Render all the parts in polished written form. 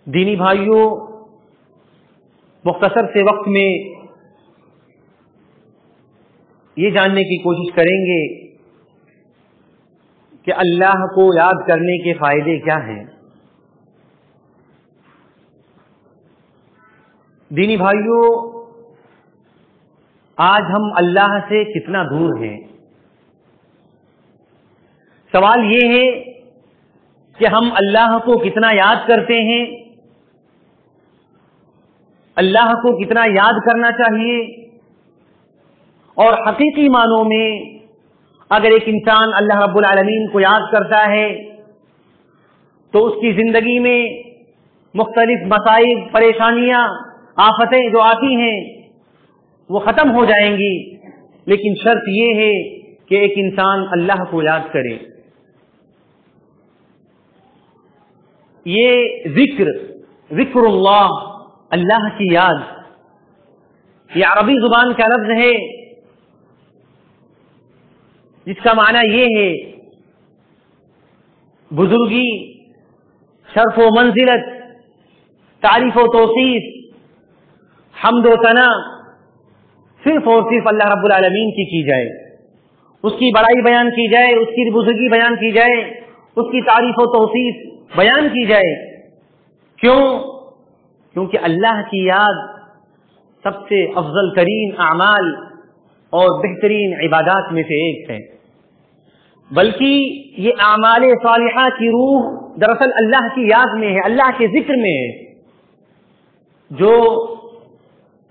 دینی بھائیوں، مختصر سے وقت میں یہ جاننے کی کوشش کریں گے کہ اللہ کو یاد کرنے کے فائدے کیا ہیں۔ دینی بھائیوں، آج ہم اللہ سے کتنا دور ہیں؟ سوال یہ ہے کہ ہم اللہ کو کتنا یاد کرتے ہیں، اللہ کو کتنا یاد کرنا چاہیے، اور حقیقی معنوں میں اگر ایک انسان اللہ رب العالمین کو یاد کرتا ہے تو اس کی زندگی میں مختلف مصائب، پریشانیاں، آفتیں جو آتی ہیں وہ ختم ہو جائیں گی، لیکن شرط یہ ہے کہ ایک انسان اللہ کو یاد کرے۔ یہ ذکر اللہ، اللہ کی یاد، یہ عربی زبان کا لفظ ہے جس کا معنی یہ ہے بزرگی، شرف و منزلت، تعریف و توصیف، حمد و ثنا صرف اور صرف اللہ رب العالمین کی جائے، اس کی بڑائی بیان کی جائے، اس کی بزرگی بیان کی جائے، اس کی تعریف و توصیف بیان کی جائے۔ کیوں؟ کیونکہ اللہ کی یاد سب سے افضل ترین اعمال اور بہترین عبادات میں سے ایک ہے، بلکہ یہ اعمال صالحہ کی روح دراصل اللہ کی یاد میں ہے، اللہ کے ذکر میں ہے۔ جو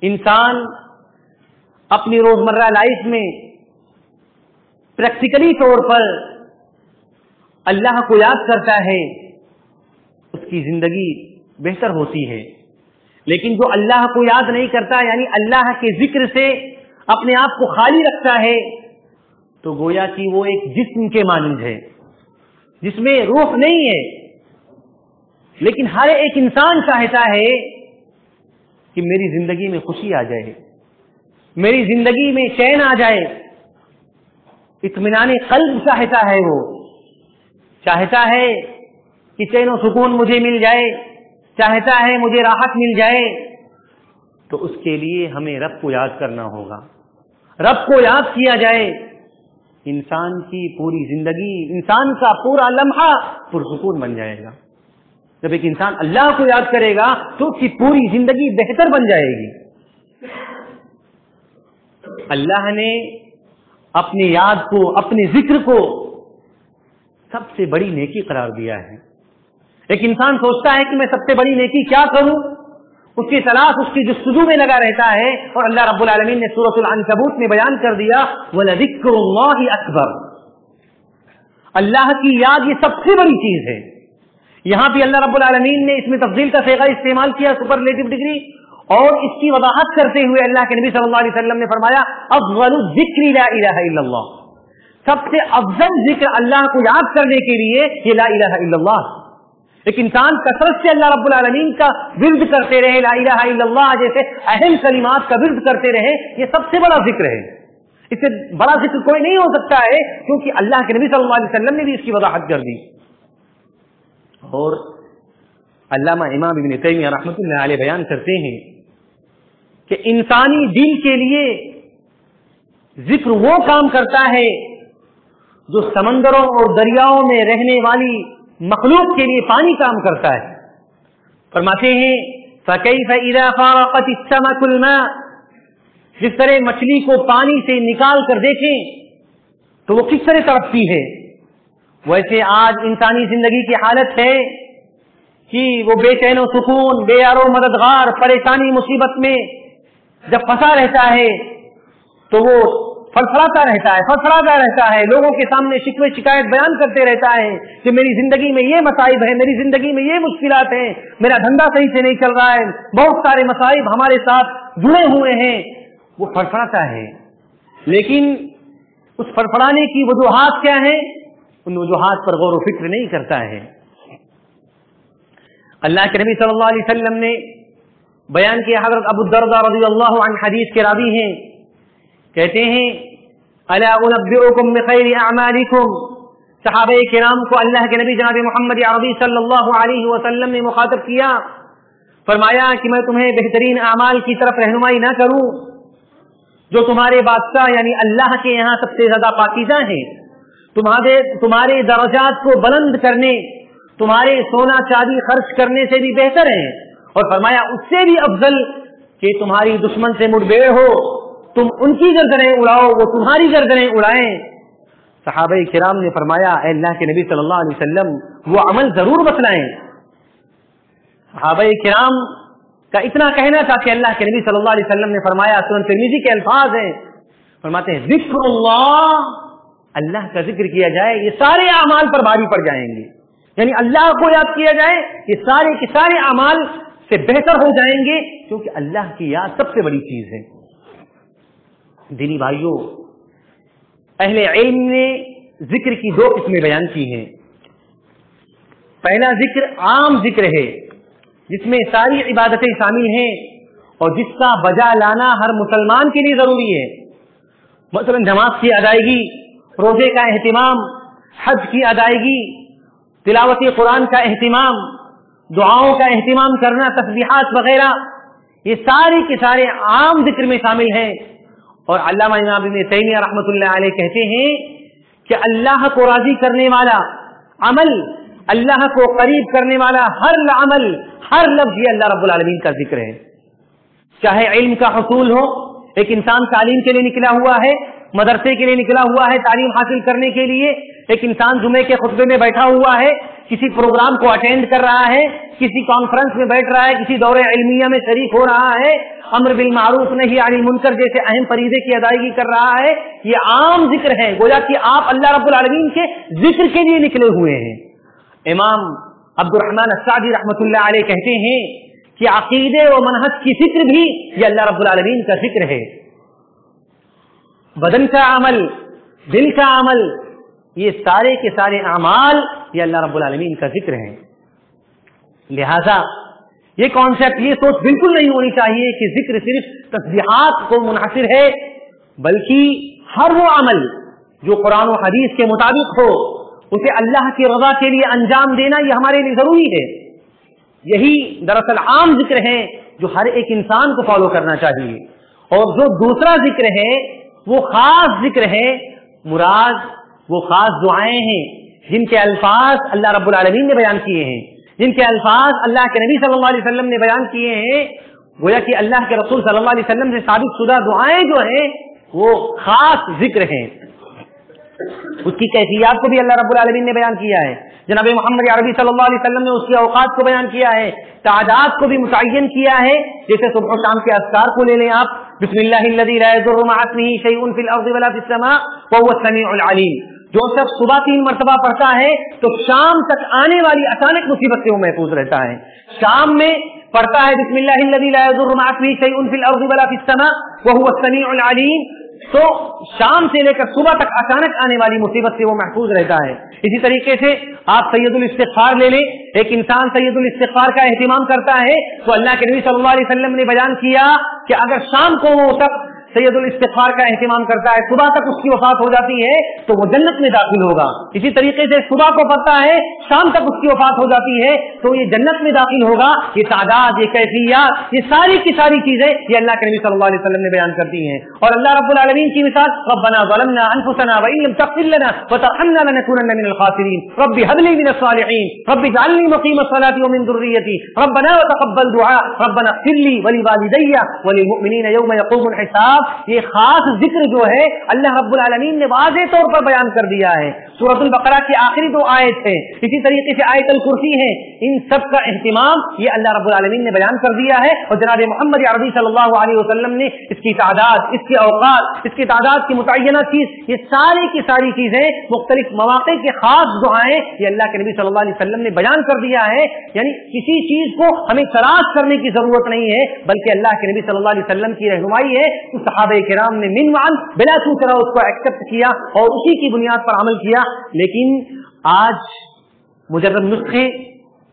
انسان اپنی روزمرہ لائف میں پریکٹیکلی طور پر اللہ کو یاد کرتا ہے اس کی زندگی بہتر ہوتی ہے، لیکن جو اللہ کو یاد نہیں کرتا، یعنی اللہ کے ذکر سے اپنے آپ کو خالی رکھتا ہے، تو گویا کہ وہ ایک جسم کے مانند ہے جس میں روح نہیں ہے۔ لیکن ہر ایک انسان چاہتا ہے کہ میری زندگی میں خوشی آ جائے، میری زندگی میں چین آ جائے، اطمینان قلب چاہتا ہے، وہ چاہتا ہے کہ چین و سکون مجھے مل جائے، چاہتا ہے مجھے راحت مل جائے۔ تو اس کے لیے ہمیں رب کو یاد کرنا ہوگا۔ رب کو یاد کیا جائے، انسان کی پوری زندگی، انسان کا پورا لمحہ پرسکون بن جائے گا۔ جب ایک انسان اللہ کو یاد کرے گا تو اس کی پوری زندگی بہتر بن جائے گی۔ اللہ نے اپنی یاد کو، اپنے ذکر کو سب سے بڑی نیکی قرار دیا ہے۔ ایک انسان سوچتا ہے کہ میں سب سے بڑی نیکی کیا کروں، اس کی تلاش، اس کی جستجو میں لگا رہتا ہے، اور اللہ رب العالمین نے سورۃ العنکبوت میں بیان کر دیا وَلَذِكْرُ اللَّهِ أَكْبَرُ، اللہ کی یاد یہ سب سے بڑی چیز ہے۔ یہاں بھی اللہ رب العالمین نے اس میں تفضیل کا صیغہ استعمال کیا، سپرلیٹو ڈگری، اور اس کی وضاحت کرتے ہوئے اللہ کے نبی صلی اللہ علیہ وسلم نے فرمایا افضل الذکر لا الہ الا اللہ، سب سے افضل ذکر اللہ کو یاد کرنے کے لیے یہ لا الہ الا اللہ۔ ایک انسان کثرت سے اللہ رب العالمین کا ورد کرتے رہے، لا الہ الا اللہ جیسے اہم کلمات کا ورد کرتے رہے، یہ سب سے بڑا ذکر ہے۔ اس سے بڑا ذکر کوئی نہیں ہو سکتا ہے، کیونکہ اللہ کے نبی صلی اللہ علیہ وسلم نے بھی اس کی وضاحت کر دی۔ اور علامہ امام ابن تیمیہ رحمۃ اللہ علیہ بیان کرتے ہیں کہ انسانی دل کے لیے ذکر وہ کام کرتا ہے جو سمندروں اور دریاؤں میں رہنے والی مخلوق کے لیے پانی کام کرتا ہے۔ فرماتے ہیں فَكَيْفَ إِذَا فَارَقَتِ السَّمَكُ الْمَاءَ، جس طرح مچھلی کو پانی سے نکال کر دیکھیں تو وہ کس طرح تڑپتی ہے، ویسے آج انسانی زندگی کی حالت ہے کہ وہ بے چین و سکون، بے یار و مددگار، پریشانی مصیبت میں جب پھنسا رہتا ہے تو وہ فڑفڑاتا رہتا ہے، لوگوں کے سامنے شکوے شکایت بیان کرتے رہتا ہے کہ میری زندگی میں یہ مصائب ہیں، میری زندگی میں یہ مشکلات ہیں، میرا دھندا صحیح سے نہیں چل رہا ہے، بہت سارے مصائب ہمارے ساتھ جڑے ہوئے ہیں، وہ فڑفڑاتا ہے۔ لیکن اس فڑفڑانے کی وجوہات کیا ہیں؟ ان وجوہات پر غور و فکر نہیں کرتا ہے۔ اللہ کے نبی صلی اللہ علیہ وسلم نے بیان کیا، حضرت ابو الدرداء رضی اللہ عنہ حدیث کے راوی ہیں، کہتے ہیں الا انبئکم بخیر اعمالکم، صحابہ کرام کو اللہ کے نبی جناب محمد عربی صلی اللہ علیہ وسلم نے مخاطب کیا فرمایا کہ میں تمہیں بہترین اعمال کی طرف رہنمائی نہ کروں جو تمہارے بادشاہ یعنی اللہ کے یہاں سب سے زیادہ پاکیزہ ہیں، تمہارے درجات کو بلند کرنے، تمہارے سونا چاندی خرچ کرنے سے بھی بہتر ہیں، اور فرمایا اس سے بھی افضل کہ تمہاری دشمن سے مٹبیڑ ہو، تم ان کی گردنیں اڑاؤ وہ تمہاری گردنیں اڑائیں۔ صحابہ کرام نے فرمایا اے اللہ کے نبی صلی اللہ علیہ وسلم وہ عمل ضرور بتلائیں۔ صحابہ کرام کا اتنا کہنا تھا کہ اللہ کے نبی صلی اللہ علیہ وسلم نے فرمایا، سنن ترمذی کے الفاظ ہیں، فرماتے ہیں ذکر اللہ، اللہ کا ذکر کیا جائے یہ سارے اعمال پر بھاری پڑ جائیں گے، یعنی اللہ کو یاد کیا جائے یہ سارے کے سارے اعمال سے بہتر ہو جائیں گے، کیونکہ اللہ کی یاد سب سے بڑی چیز ہے۔ دینی بھائیوں، اہل علم نے ذکر کی دو قسمیں بیان کی ہیں۔ پہلا ذکر عام ذکر ہے جس میں ساری عبادتیں شامل ہیں اور جس کا بجا لانا ہر مسلمان کے لیے ضروری ہے، مثلا نماز کی ادائیگی، روزے کا اہتمام، حج کی ادائیگی، تلاوت قرآن کا اہتمام، دعاؤں کا اہتمام کرنا، تسبیحات وغیرہ، یہ سارے کے سارے عام ذکر میں شامل ہیں۔ اور علامہ امام ابن تیمیہ رحمۃ اللہ علیہ کہتے ہیں کہ اللہ کو راضی کرنے والا عمل، اللہ کو قریب کرنے والا ہر عمل، ہر لفظ یہ اللہ رب العالمین کا ذکر ہے۔ چاہے علم کا حصول ہو، ایک انسان تعلیم کے لیے نکلا ہوا ہے، مدرسے کے لیے نکلا ہوا ہے تعلیم حاصل کرنے کے لیے، ایک انسان جمعے کے خطبے میں بیٹھا ہوا ہے، کسی پروگرام کو اٹینڈ کر رہا ہے، کسی کانفرنس میں بیٹھ رہا ہے، کسی دورہ علمیہ میں شریک ہو رہا ہے، امر بالمعروف نہی عن المنکر جیسے اہم فریضے کی ادائیگی کر رہا ہے، یہ عام ذکر ہے، گویا کہ آپ اللہ رب العالمین کے ذکر کے لیے نکلے ہوئے ہیں۔ امام عبد الرحمن السعدی رحمۃ اللہ علیہ کہتے ہیں کہ عقیدے و منہج کی فکر بھی یہ اللہ رب العالمین کا ذکر ہے۔ بدن کا عمل، دل کا عمل، یہ سارے کے سارے اعمال یہ اللہ رب العالمین کا ذکر ہے۔ لہذا یہ کانسیپٹ، یہ سوچ بالکل نہیں ہونی چاہیے کہ ذکر صرف تسبیحات کو منحصر ہے، بلکہ ہر وہ عمل جو قرآن و حدیث کے مطابق ہو اسے اللہ کی رضا کے لیے انجام دینا یہ ہمارے لیے ضروری ہے۔ یہی دراصل عام ذکر ہے جو ہر ایک انسان کو فالو کرنا چاہیے، اور جو دوسرا ذکر ہے وہ خاص ذکر ہے، مراد وہ خاص دعائیں ہیں جن کے الفاظ اللہ رب العالمین نے بیان کیے ہیں، جن کے الفاظ اللہ کے نبی صلی اللہ علیہ وسلم نے بیان کیے ہیں، گویا کہ اللہ کے رسول صلی اللہ علیہ وسلم سے ثابت شدہ دعائیں جو ہیں وہ خاص ذکر ہیں۔ اس کی کیفیات کو بھی اللہ رب العالمین نے بیان کیا ہے، جناب محمد عربی صلی اللہ علیہ وسلم نے اس کے اوقات کو بیان کیا ہے، تعداد کو بھی متعین کیا ہے، جیسے صبح و شام کے اذکار کو لے لیں آپ، بسم اللہ الذی لا یضر مع اسمہ شیء فی الارض ولا فی السماء وهو السمیع العلیم، جو شخص صبح 3 مرتبہ پڑھتا ہے تو شام تک آنے والی اچانک مصیبت سے وہ محفوظ رہتا ہے۔ شام میں پڑھتا ہے بسم اللہ الذی لا یضر مع اسمہ شیء فی الارض ولا فی السماء وهو السمیع العلیم، تو شام سے لے کر صبح تک اچانک آنے والی مصیبت سے وہ محفوظ رہتا ہے۔ اسی طریقے سے آپ سید الاستغفار لے لیں، ایک انسان سید الاستغفار کا اہتمام کرتا ہے تو اللہ کے نبی صلی اللہ علیہ وسلم نے بیان کیا کہ اگر شام کو وہ تک سید الاستغفار کا اہتمام کرتا ہے، صبح تک اس کی وفات ہو جاتی ہے تو وہ جنت میں داخل ہوگا۔ اسی طریقے سے صبح کو پڑھتا ہے، شام تک اس کی وفات ہو جاتی ہے تو یہ جنت میں داخل ہوگا۔ یہ تعداد، یہ کیفیات، یہ ساری کی ساری چیزیں یہ اللہ کے نبی صلی اللہ علیہ وسلم نے بیان کر دی ہیں۔ اور اللہ رب العالمین کی مثال، ربنا ظلمنا انفسنا وان لم تغفر لنا وترحمنا لنكونن من الخاسرین، رب هب لي من الصالحین، رب اجعلني مقيم الصلاة ومن ذريتي، ربنا وتقبل دعاء، ربنا اغفر لي ولوالدي وللمؤمنين يوم يقوم الحساب۔ یہ خاص ذکر جو ہے اللہ رب العالمین نے واضح طور پر بیان کر دیا ہے۔ سورۃ البقرہ کی آخری 2 آیت ہیں، اسی طریقے سے آیت الکرسی ہے، ان سب کا اہتمام یہ اللہ رب العالمین نے بیان کر دیا ہے، اور جناب محمد عربی صلی اللہ علیہ وسلم نے اس کی تعداد، اس کے اوقات، اس کی تعداد کی متعینہ چیز، یہ ساری کی ساری چیزیں، مختلف مواقع کے خاص دعائیں یہ اللہ کے نبی صلی اللہ علیہ وسلم نے بیان کر دیا ہے۔ یعنی کسی چیز کو ہمیں تلاش کرنے کی ضرورت نہیں ہے، بلکہ اللہ کے نبی صلی اللہ علیہ وسلم کی رہنمائی ہے تو صحابہ کرام نے من معن بلا سوچنا اس کو ایکسپٹ کیا اور اسی کی بنیاد پر عمل کیا۔ لیکن آج مجرد نسخے،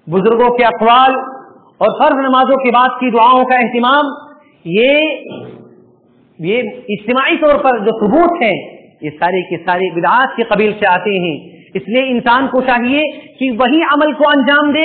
بزرگوں کے اقوال اور فرض نمازوں کے بعد کی دعاؤں کا اہتمام، یہ اجتماعی طور پر جو ثبوت ہیں یہ سارے کے سارے بدعات کے قبیل سے آتے ہیں۔ اس لیے انسان کو چاہیے کہ وہی عمل کو انجام دے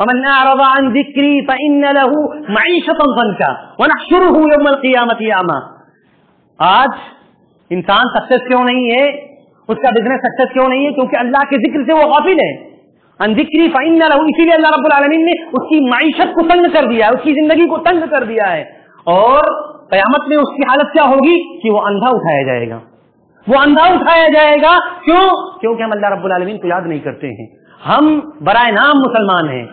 ومن أعرض عن ذكري فإن له معيشة ضنكا ونحشره يوم القيامة أعمى. آج انسان سکسیس کیوں نہیں ہے, اس کا بزنس سکسیس کیوں نہیں ہے؟ کیونکہ اللہ کے ذکر سے وہ غافل ہے. ان ذکری فإن له, اسی لیے اللہ رب العالمین نے اس کی معیشت کو تنگ کر دیا ہے, اس کی زندگی کو تنگ کر دیا ہے. اور قیامت میں اس کی حالت کیا ہوگی کہ وہ اندھا اٹھایا جائے گا, وہ اندھا اٹھایا جائے گا. کیوں؟ کیونکہ ہم اللہ رب العالمین کو یاد نہیں کرتے ہیں. ہم برائے نام مسلمان ہیں,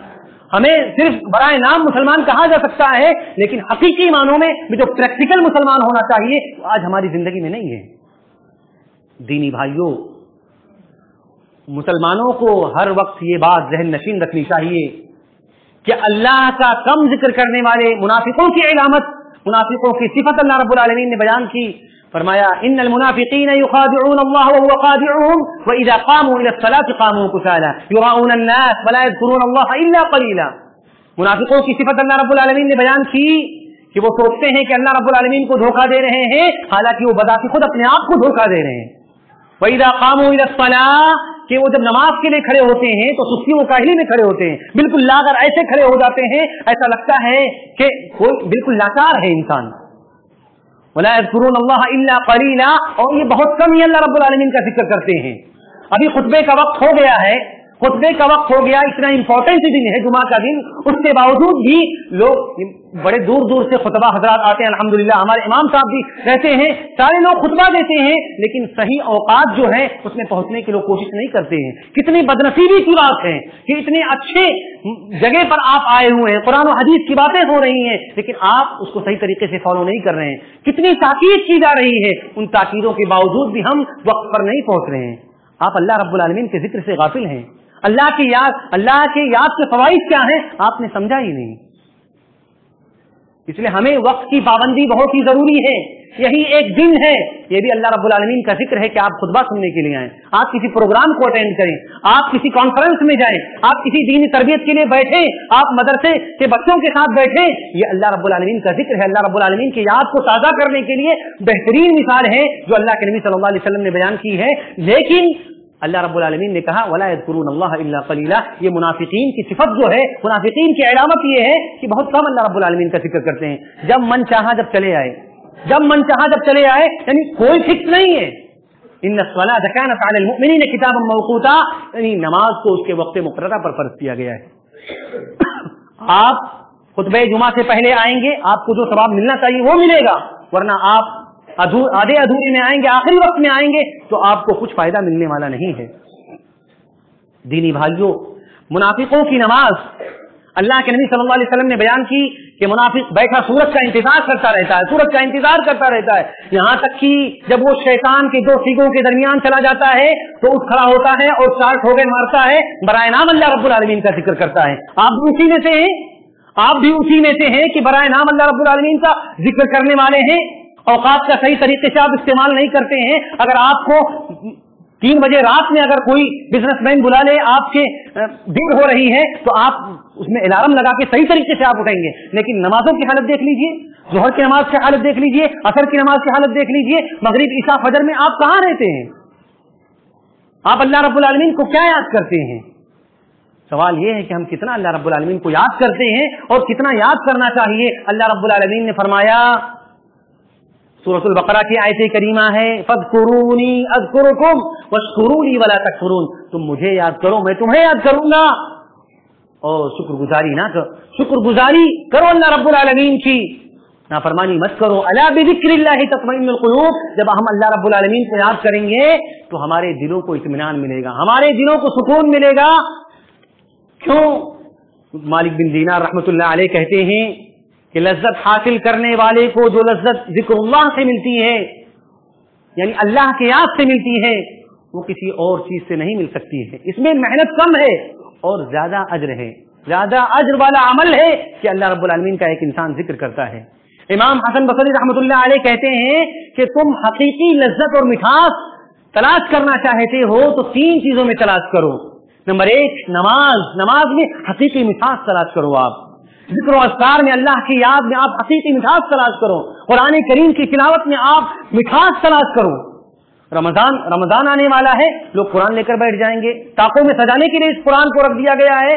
ہمیں صرف برائے نام مسلمان کہا جا سکتا ہے, لیکن حقیقی معنوں میں جو پریکٹیکل مسلمان ہونا چاہیے آج ہماری زندگی میں نہیں ہے. دینی بھائیوں, مسلمانوں کو ہر وقت یہ بات ذہن نشین رکھنی چاہیے کہ اللہ کا کم ذکر کرنے والے منافقوں کی علامت, منافقوں کی صفت اللہ رب العالمین نے بیان کی. فرمایا ان المنافقین یخادعون اللہ وهو خادعهم واذا قاموا الى الصلاة قاموا کسالا یراؤون الناس ولا یذکرون اللہ الا قلیلا. منافقوں کی صفت اللہ رب العالمین نے بیان کی کہ وہ سوچتے ہیں کہ اللہ رب العالمین کو دھوکہ دے رہے ہیں, حالانکہ وہ بذات خود اپنے آپ کو دھوکہ دے رہے ہیں. واذا قاموا الى الصلاة, کہ وہ جب نماز کے لیے کھڑے ہوتے ہیں تو سستی و کاہلی میں کھڑے ہوتے ہیں, بالکل لاغر ایسے کھڑے ہو جاتے ہیں ایسا لگتا ہے کہ کوئی بالکل لاچار ہے انسان. ولا يذكرون الله الا قليلا, اور یہ بہت کم ہی اللہ رب العالمین کا ذکر کرتے ہیں. ابھی خطبے کا وقت ہو گیا ہے, خطبے کا وقت ہو گیا, اتنا امپورٹنٹ دن ہے جمعہ کا دن, اس کے باوجود بھی لوگ بڑے دور دور سے خطبہ حضرات آتے ہیں. الحمدللہ ہمارے امام صاحب بھی رہتے ہیں, سارے لوگ خطبہ دیتے ہیں, لیکن صحیح اوقات جو ہے اس میں پہنچنے کی لوگ کوشش نہیں کرتے ہیں. کتنی بدنصیبی کی بات ہے کہ اتنے اچھے جگہ پر آپ آئے ہوئے ہیں, قرآن و حدیث کی باتیں ہو رہی ہیں, لیکن آپ اس کو صحیح طریقے سے فالو نہیں کر رہے ہیں. کتنی تاکید کی جا رہی ہے, ان تاکیدوں کے باوجود بھی ہم وقت پر نہیں پہنچ رہے ہیں. آپ اللہ رب العالمین کے ذکر سے غافل ہیں. اللہ کی یاد کے فوائد کیا ہیں آپ نے سمجھا ہی نہیں. اس لیے ہمیں وقت کی پابندی بہت ہی ضروری ہے. یہی ایک دن ہے, یہ بھی اللہ رب العالمین کا ذکر ہے کہ آپ خطبہ سننے کے لیے آئیں, آپ کسی پروگرام کو اٹینڈ کریں, آپ کسی کانفرنس میں جائیں, آپ کسی دینی تربیت کے لیے بیٹھیں, آپ مدرسے کے بچوں کے ساتھ بیٹھیں. یہ اللہ رب العالمین کا ذکر ہے. اللہ رب العالمین کی یاد کو تازہ کرنے کے لیے بہترین مثال ہے جو اللہ کے نبی صلی اللہ علیہ وسلم نے بیان کی ہے. لیکن اللہ رب العالمین نے کہا ولا یذکرون اللہ الا قلیلا. یہ منافقین کی صفت جو ہے, منافقین کی علامت یہ ہے کہ بہت کم اللہ رب العالمین کا ذکر کرتے ہیں. جب من چاہا جب چلے آئے, جب من چاہا جب چلے آئے, یعنی کوئی فکس نہیں ہے. ان الصلاۃ کانت علی المؤمنین کتابا موقوتا, یعنی نماز کو اس کے وقت مقررہ پر فرض کیا گیا ہے. آپ خطبہ جمعہ سے پہلے آئیں گے, آپ کو جو ثواب ملنا چاہیے وہ ملے گا, ورنہ آپ آدھے ادھورے میں آئیں گے, آخری وقت میں آئیں گے تو آپ کو کچھ فائدہ ملنے والا نہیں ہے. دینی بھائیوں, منافقوں کی نماز اللہ کے نبی صلی اللہ علیہ وسلم نے بیان کی کہ منافق بیٹھا سورج کا انتظار کرتا رہتا ہے, سورج کا انتظار کرتا رہتا ہے, یہاں تک کہ جب وہ شیطان کے دو سیگوں کے درمیان چلا جاتا ہے تو اٹھ کھڑا ہوتا ہے اور چارٹ ہو گئے مارتا ہے, برائے نام اللہ رب العالمین کا ذکر کرتا ہے. آپ بھی اسی میں سے ہیں, آپ بھی اسی میں سے ہیں کہ برائے نام اللہ رب العالمین کا ذکر کرنے والے ہیں. اوقات کا صحیح طریقے سے آپ استعمال نہیں کرتے ہیں. اگر آپ کو 3 بجے رات میں اگر کوئی بزنس مین بلا لے, آپ کے دیر ہو رہی ہے, تو آپ اس میں الارم لگا کے صحیح طریقے سے آپ اٹھیں گے. لیکن نمازوں کی حالت دیکھ لیجئے, ظہر کی نماز کی حالت دیکھ لیجئے, عصر کی نماز کی حالت دیکھ لیجئے, مغرب عشاء فجر میں آپ کہاں رہتے ہیں؟ آپ اللہ رب العالمین کو کیا یاد کرتے ہیں؟ سوال یہ ہے کہ ہم کتنا اللہ رب العالمین کو یاد کرتے ہیں اور کتنا یاد کرنا چاہیے. اللہ رب العالمین نے فرمایا, سورۃ البقرہ کی آیت کریمہ ہے, فاذکرونی اذکرکم واشکرونی ولا تکفرون, تم مجھے یاد کرو میں تمہیں یاد کروں گا, اور شکر گزاری نہ کرو, شکر گزاری کرو اللہ رب العالمین کی, نافرمانی مت کرو. الا بذکر اللہ تطمئن القلوب, جب ہم اللہ رب العالمین کو یاد کریں گے تو ہمارے دلوں کو اطمینان ملے گا, ہمارے دلوں کو سکون ملے گا. کیوں؟ مالک بن دینار رحمۃ اللہ علیہ کہتے ہیں کہ لذت حاصل کرنے والے کو جو لذت ذکر اللہ سے ملتی ہے, یعنی اللہ کے یاد سے ملتی ہے, وہ کسی اور چیز سے نہیں مل سکتی ہے. اس میں محنت کم ہے اور زیادہ اجر ہے, زیادہ اجر والا عمل ہے کہ اللہ رب العالمین کا ایک انسان ذکر کرتا ہے. امام حسن بصری رحمۃ اللہ علیہ کہتے ہیں کہ تم حقیقی لذت اور مٹھاس تلاش کرنا چاہتے ہو تو 3 چیزوں میں تلاش کرو. نمبر 1 نماز, نماز میں حقیقی مٹھاس تلاش کرو. آپ ذکر و اذکار میں, اللہ کی یاد میں آپ حقیقی مٹھاس تلاش کرو. قرآن کریم کی تلاوت میں آپ مٹھاس تلاش کرو. رمضان آنے والا ہے, لوگ قرآن لے کر بیٹھ جائیں گے, طاقوں میں سجانے کے لیے اس قرآن کو رکھ دیا گیا ہے,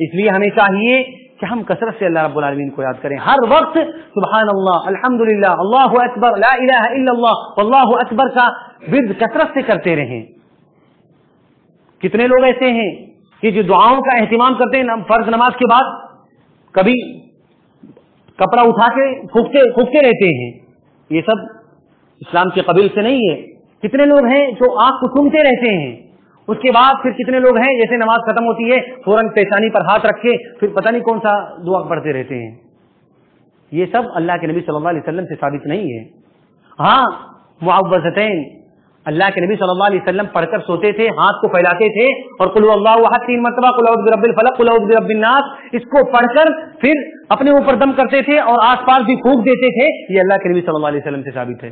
اس لیے ہمیں چاہیے کہ ہم کثرت سے اللہ رب العالمین کو یاد کریں، ہر وقت سبحان اللہ، الحمدللہ، اللہ اکبر، لا الہ الا اللہ، واللہ اکبر کا ورد کثرت سے کرتے رہیں۔ کتنے لوگ ایسے ہیں کہ جو دعاؤں کا اہتمام کرتے ہیں فرض نماز کے بعد کبھی کپڑا اٹھا کے پھونکتے رہتے ہیں، یہ سب اسلام کے قبیل سے نہیں ہے۔ کتنے لوگ ہیں جو آنکھ کو چومتے رہتے ہیں، اس کے بعد پھر کتنے لوگ ہیں جیسے نماز ختم ہوتی ہے فوراً پیشانی پر ہاتھ رکھے پھر پتہ نہیں کون سا دعا پڑھتے رہتے ہیں۔ یہ سب اللہ کے نبی صلی اللہ علیہ وسلم سے ثابت نہیں ہے۔ ہاں معوذتین اللہ کے نبی صلی اللہ علیہ وسلم پڑھ کر سوتے تھے، ہاتھ کو پھیلاتے تھے اور قل هو اللہ احد 3 مرتبہ، قل اعوذ برب الفلق، قل اعوذ برب الناس، اس کو پڑھ کر پھر اپنے اوپر دم کرتے تھے اور آس پاس بھی پھونک دیتے تھے۔ یہ اللہ کے نبی صلی اللہ علیہ وسلم سے ثابت ہے۔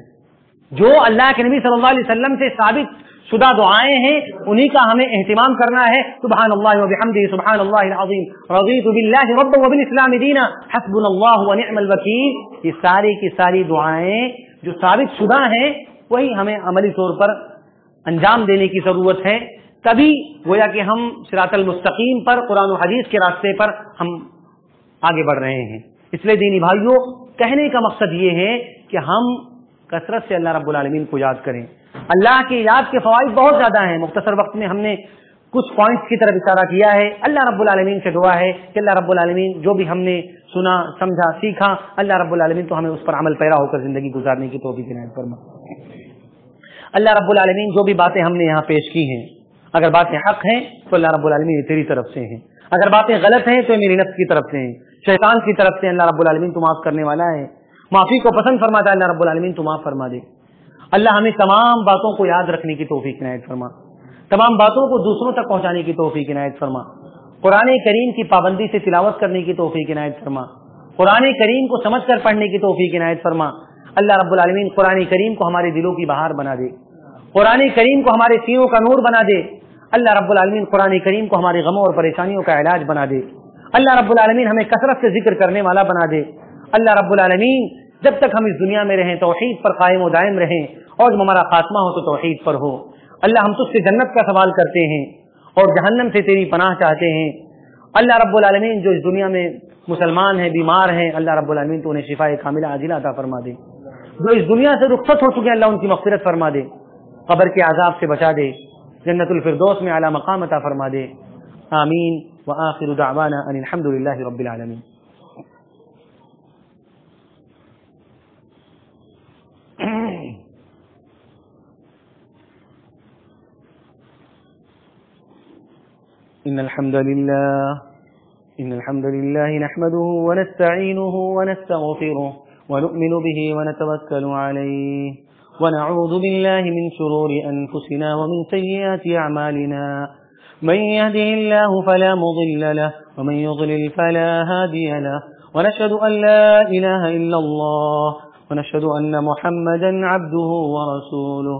جو اللہ کے نبی صلی اللہ علیہ وسلم سے ثابت شدہ دعائیں ہیں انہی کا ہمیں اہتمام کرنا ہے۔ سبحان اللہ وبحمدہ، سبحان اللہ العظیم، رضیت باللہ ربا وبالاسلام دینا، حسبنا اللہ ونعم الوکیل، یہ ساری کی ساری دعائیں جو ثابت شدہ ہیں وہی ہمیں عملی طور پر انجام دینے کی ضرورت ہے، تبھی گویا کہ ہم صراط المستقیم پر، قرآن و حدیث کے راستے پر ہم آگے بڑھ رہے ہیں۔ اس لیے دینی بھائیوں، کہنے کا مقصد یہ ہے کہ ہم کثرت سے اللہ رب العالمین کو یاد کریں۔ اللہ کی یاد کے فوائد بہت زیادہ ہیں، مختصر وقت میں ہم نے کچھ پوائنٹس کی طرف اشارہ کیا ہے۔ اللہ رب العالمین سے دعا ہے کہ اللہ رب العالمین جو بھی ہم نے سنا، سمجھا، سیکھا، اللہ رب العالمین تو ہمیں اس پر عمل پیرا ہو کر زندگی گزارنے کی توفیق عنایت فرمائے۔ اللہ رب العالمین جو بھی باتیں ہم نے یہاں پیش کی ہیں، اگر باتیں حق ہیں تو اللہ رب العالمین یہ تیری طرف سے ہیں، اگر باتیں غلط ہیں تو میری نفس کی طرف سے ہیں، شیطان کی طرف سے۔ اللہ رب العالمین تو معاف کرنے والا ہے، معافی کو پسند فرماتا ہے۔ اللہ رب العالمین تو معاف فرما دے۔ اللہ ہمیں تمام باتوں کو یاد رکھنے کی توفیق عنایت فرما، تمام باتوں کو دوسروں تک پہنچانے کی توفیق عنایت فرما، قرآن کریم کی پابندی سے تلاوت کرنے کی توفیق عنایت فرما، قرآن کریم کو سمجھ کر پڑھنے کی توفیق عنایت فرما۔ اللہ رب العالمین قرآن کریم کو ہمارے دلوں کی بہار بنا دے، قرآن کریم کو ہمارے سینوں کا نور بنا دے۔ اللہ رب العالمین قرآن کریم کو ہمارے غموں اور پریشانیوں کا علاج بنا دے۔ اللہ رب العالمین ہمیں کثرت سے ذکر کرنے والا بنا دے۔ اللہ رب العالمین جب تک ہم اس دنیا میں رہیں توحید پر قائم و دائم رہیں، اور جب ہمارا خاتمہ ہو تو توحید پر ہو۔ اللہ ہم تجھ سے جنت کا سوال کرتے ہیں اور جہنم سے تیری پناہ چاہتے ہیں۔ اللہ رب العالمین جو اس دنیا میں مسلمان ہیں، بیمار ہیں، اللہ رب العالمین تو انہیں شفاء کاملہ عاجلہ عطا فرما دے۔ جو اس دنیا سے رخصت ہو چکے ہیں اللہ ان کی مغفرت فرما دے، قبر کے عذاب سے بچا دے، جنت الفردوس میں اعلی مقام عطا فرما دے۔ آمین وآخر دعوانا ان الحمد للہ رب العالمین۔ إن الحمد لله نحمده ونستعينه ونستغفره ونؤمن به ونتوكل عليه ونعوذ بالله من شرور أنفسنا ومن سيئات أعمالنا، من يهده الله فلا مضل له ومن يضلل فلا هادي له، ونشهد أن لا إله إلا الله ونشهد أن محمدا عبده ورسوله،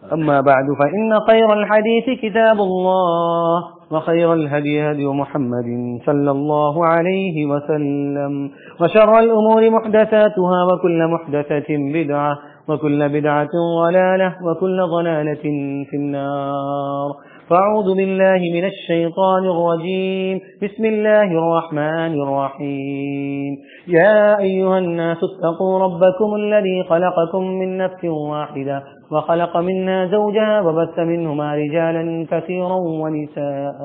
أما بعد فإن خير الحديث كتاب الله وخير الهدي هدي محمد صلى الله عليه وسلم، وشر الأمور محدثاتها وكل محدثة بدعة وكل بدعة ضلالة وكل ضلالة في النار، فأعوذ بالله من الشيطان الرجيم، بسم الله الرحمن الرحيم، يا أيها الناس اتقوا ربكم الذي خلقكم من نفس واحدة وخلق منها زوجها وبث منهما رجالا كثيرا ونساء،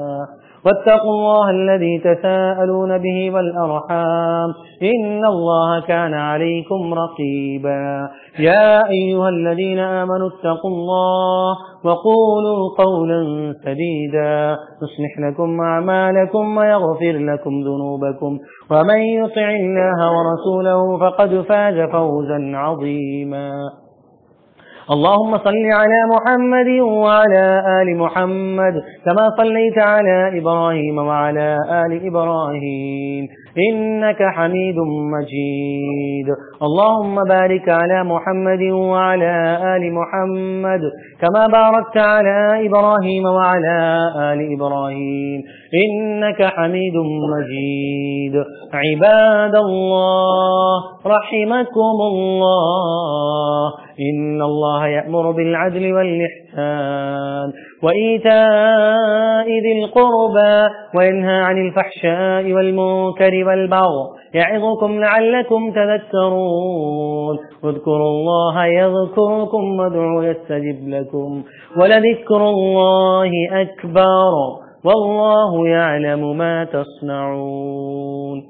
واتقوا الله الذي تساءلون به والأرحام إن الله كان عليكم رقيبا، يا أيها الذين آمنوا اتقوا الله وقولوا قولا سديدا يصلح لكم أعمالكم ويغفر لكم ذنوبكم، ومن يطع الله ورسوله فقد فاز فوزا عظيما۔ اللهم صل على محمد وعلى آل محمد كما صليت على إبراهيم وعلى آل إبراهيم إنك حميد مجيد. اللهم بارك على محمد وعلى آل محمد كما باركت على إبراهيم وعلى آل إبراهيم إنك حميد مجيد. عباد الله رحمكم الله، إن الله يأمر بالعدل والإحسان وإيتاء ذي القربى وينهى عن الفحشاء والمنكر والبغي يعظكم لعلكم تذكرون. اذكروا الله يذكركم وادعوه يستجب لكم ولذكر الله أكبر والله يعلم ما تصنعون.